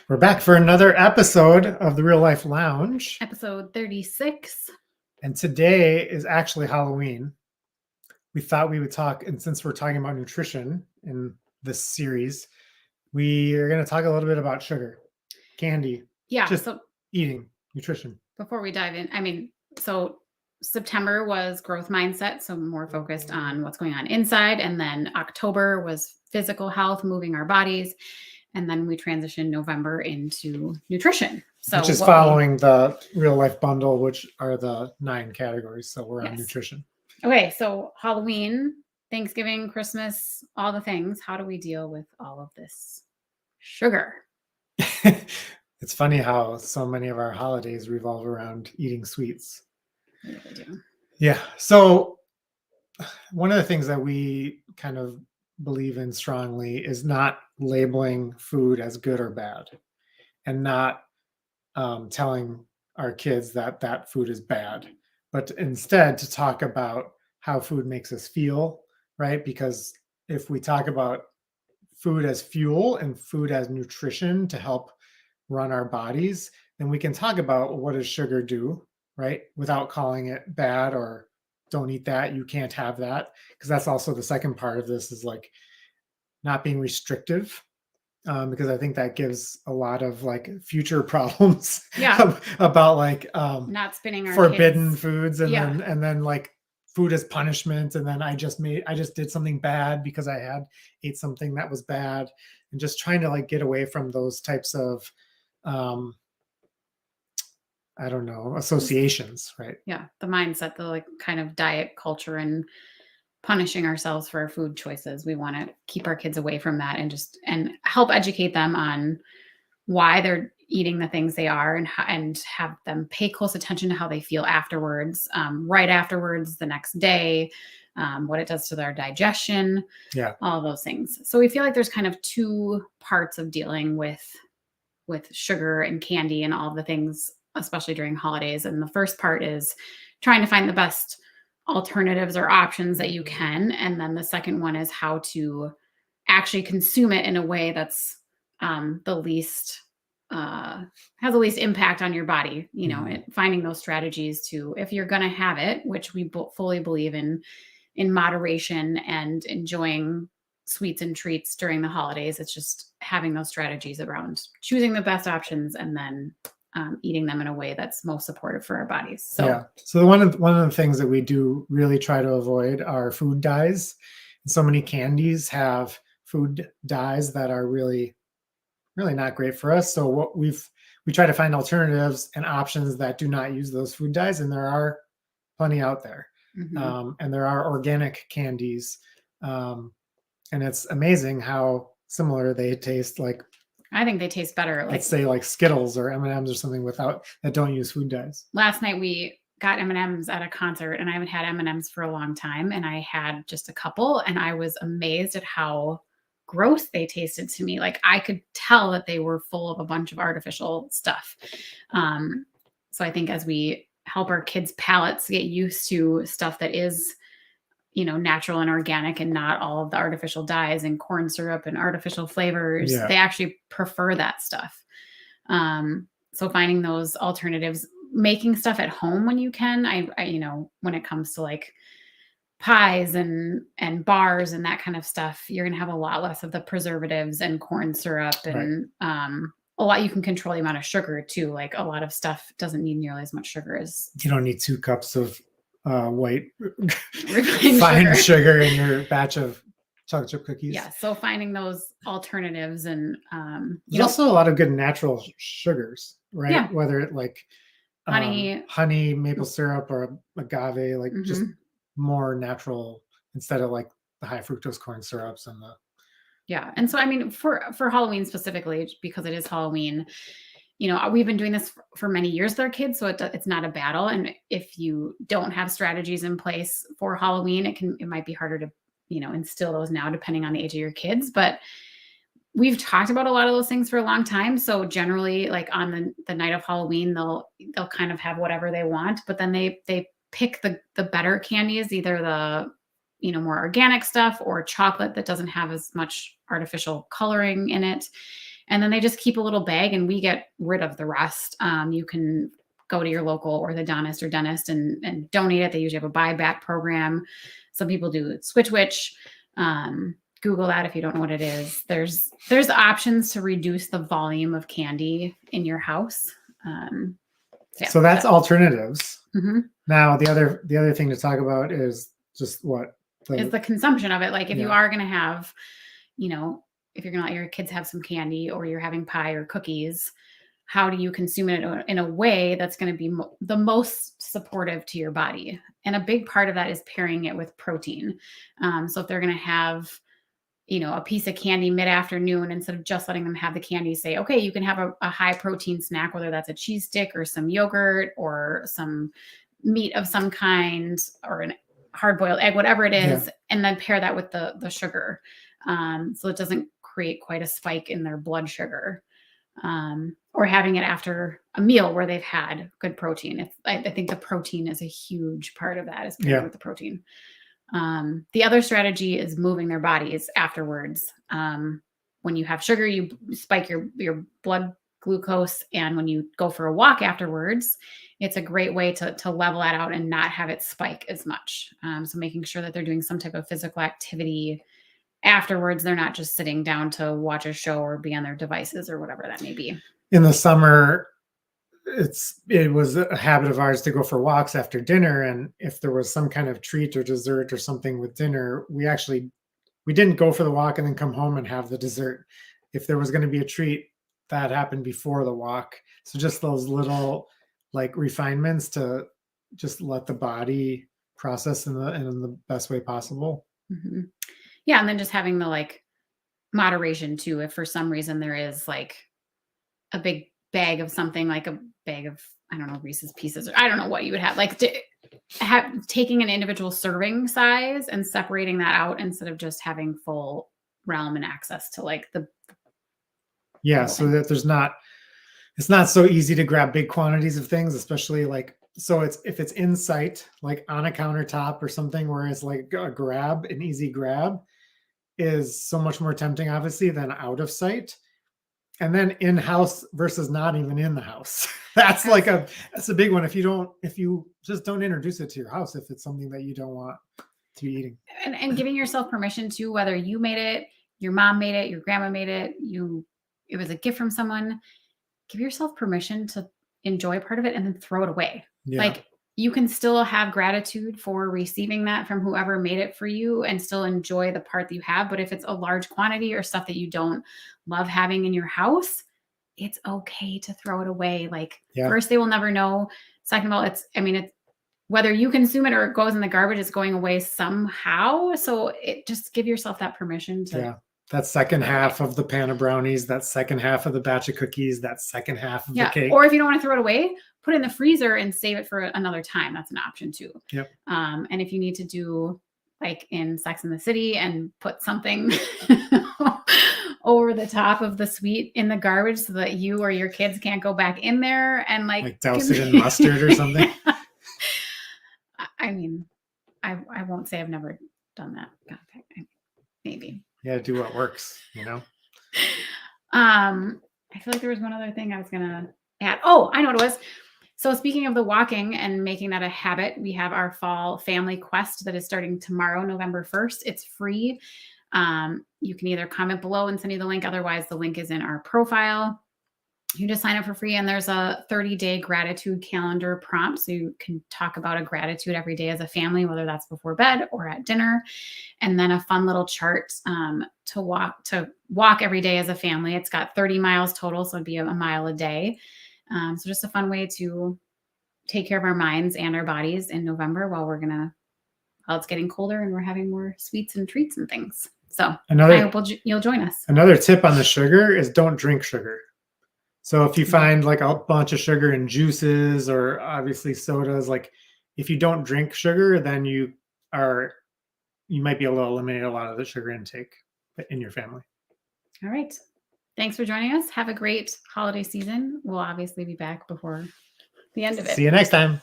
We're back for another episode of the Real Life Lounge. Episode 36. And today is actually Halloween. We thought we would talk, and since we're talking about nutrition in this series, we are going to talk a little bit about sugar, candy, just So eating, nutrition. before we dive in, so September was growth mindset, so more focused on what's going on inside. And then October was physical health, moving our bodies. And then we transitioned November into nutrition. So which is following the Real Life Bundle, which are the 9 categories. So we're on nutrition. Okay, so Halloween, Thanksgiving, Christmas, all the things. How do we deal with all of this sugar? It's funny how so many of our holidays revolve around eating sweets. They really do. Yeah. So one of the things that we kind of believe in strongly is not labeling food as good or bad, and not telling our kids that that food is bad, but instead to talk about how food makes us feel, right? Because if we talk about food as fuel and food as nutrition to help run our bodies, then we can talk about what does sugar do, right? Without calling it bad or don't eat that, you can't have that. Because that's also the second part of this, is like not being restrictive. Because I think that gives a lot of like future problems about like not spinning our forbidden kids. foods and then like food as punishment, and then I just did something bad because I ate something that was bad, and just trying to like get away from those types of I don't know, associations, right? Yeah, the mindset, the like kind of diet culture and punishing ourselves for our food choices. We want to keep our kids away from that and help educate them on why they're eating the things they are, and have them pay close attention to how they feel afterwards, right afterwards, the next day, what it does to their digestion, all those things. So we feel like there's kind of 2 parts of dealing with sugar and candy and all the things, especially during holidays. And the first part is trying to find the best alternatives or options that you can. And then the second one is how to actually consume it in a way that's the least has the least impact on your body. Finding those strategies to, if you're going to have it, which we fully believe in moderation and enjoying sweets and treats during the holidays. It's just having those strategies around choosing the best options and then eating them in a way that's most supportive for our bodies. So one of the things that we do really try to avoid are food dyes. So many candies have food dyes that are really not great for us. So what we try to find alternatives and options that do not use those food dyes, and there are plenty out there. Mm-hmm. And there are organic candies, and it's amazing how similar they taste. Like, I think they taste better. Let's say like Skittles or M&Ms or something that don't use food dyes. Last night we got M&Ms at a concert, and I haven't had M&Ms for a long time, and I had just a couple, and I was amazed at how gross they tasted to me. Like, I could tell that they were full of a bunch of artificial stuff. So I think as we help our kids' palates get used to stuff that is, natural and organic, and not all of the artificial dyes and corn syrup and artificial flavors, they actually prefer that stuff. So finding those alternatives, making stuff at home when you can. I when it comes to like pies and bars and that kind of stuff, you're going to have a lot less of the preservatives and corn syrup, and a lot. You can control the amount of sugar too. Like, a lot of stuff doesn't need nearly as much sugar as you don't need 2 cups of white fine sugar in your batch of chocolate chip cookies. Yeah. So finding those alternatives, and there's also a lot of good natural sugars, right? Yeah. Whether it like honey, maple syrup, or agave, like just more natural instead of like the high fructose corn syrups and the. Yeah. And so, I mean, for Halloween specifically, because it is Halloween, we've been doing this for many years with our kids, so it's not a battle. And if you don't have strategies in place for Halloween, it might be harder to, instill those now, depending on the age of your kids. But we've talked about a lot of those things for a long time. So generally, like on the night of Halloween, they'll kind of have whatever they want, but then they pick the better candies, either the more organic stuff or chocolate that doesn't have as much artificial coloring in it. And then they just keep a little bag and we get rid of the rest. You can go to your local orthodontist or dentist and donate it. They usually have a buyback program. Some people do Switch Witch. Google that if you don't know what it is. There's options to reduce the volume of candy in your house. Yeah, So that's alternatives. mm-hmm. Now the other thing to talk about is just what is the consumption of it. Like if you Yeah. are going to have, if you're going to let your kids have some candy or you're having pie or cookies, how do you consume it in a way that's going to be the most supportive to your body? And a big part of that is pairing it with protein. So if they're going to have, a piece of candy mid-afternoon, instead of just letting them have the candy, say, okay, you can have a high protein snack, whether that's a cheese stick or some yogurt or some meat of some kind or a hard-boiled egg, whatever it is, and then pair that with the sugar. So it doesn't create quite a spike in their blood sugar. Or having it after a meal where they've had good protein. I think the protein is a huge part of that, is pairing with the protein. The other strategy is moving their bodies afterwards. When you have sugar, you spike your blood glucose. And when you go for a walk afterwards, it's a great way to level that out and not have it spike as much. So making sure that they're doing some type of physical activity afterwards. They're not just sitting down to watch a show or be on their devices or whatever that may be. In the summer, it was a habit of ours to go for walks after dinner, and if there was some kind of treat or dessert or something with dinner, we didn't go for the walk and then come home and have the dessert. If there was going to be a treat, that happened before the walk. So just those little like refinements to just let the body process in the best way possible. Mm-hmm. Yeah, and then just having the like moderation too. If for some reason there is like a big bag of something, like a bag of, I don't know, Reese's Pieces, or I don't know what you would have, like taking an individual serving size and separating that out instead of just having full realm and access to like the. Yeah, so that it's not so easy to grab big quantities of things, especially like, so if it's in sight, like on a countertop or something where it's like an easy grab is so much more tempting, obviously, than out of sight. And then in-house versus not even in the house. That's a big one. If you just don't introduce it to your house, if it's something that you don't want to be eating. And giving yourself permission to, whether you made it, your mom made it, your grandma made it, it was a gift from someone, give yourself permission to enjoy part of it and then throw it away. Yeah. Like you can still have gratitude for receiving that from whoever made it for you and still enjoy the part that you have. But if it's a large quantity or stuff that you don't love having in your house, it's okay to throw it away. Like first, they will never know. Second of all, it's whether you consume it or it goes in the garbage, it's going away somehow. So just give yourself that permission to. That second half of the pan of brownies, that second half of the batch of cookies, that second half of the cake. Or if you don't want to throw it away, put it in the freezer and save it for another time. That's an option too. Yep. And if you need to do like in Sex and the City and put something over the top of the sweet in the garbage so that you or your kids can't go back in there and like douse it in mustard or something. I mean, I won't say I've never done that. Maybe. Yeah, do what works, I feel like there was one other thing I was gonna add. Oh, I know what it was. So speaking of the walking and making that a habit, we have our fall family quest that is starting tomorrow, November 1st. It's free. You can either comment below and send you the link. Otherwise, the link is in our profile. You just sign up for free, and there's a 30-day gratitude calendar prompt. So you can talk about a gratitude every day as a family, whether that's before bed or at dinner. And then a fun little chart to walk every day as a family. It's got 30 miles total, so it'd be a mile a day. So just a fun way to take care of our minds and our bodies in November while it's getting colder and we're having more sweets and treats and things. So I hope you'll join us. Another tip on the sugar is don't drink sugar. So if you find like a bunch of sugar in juices or obviously sodas, like if you don't drink sugar, then you might be able to eliminate a lot of the sugar intake in your family. All right. Thanks for joining us. Have a great holiday season. We'll obviously be back before the end of it. See you next time.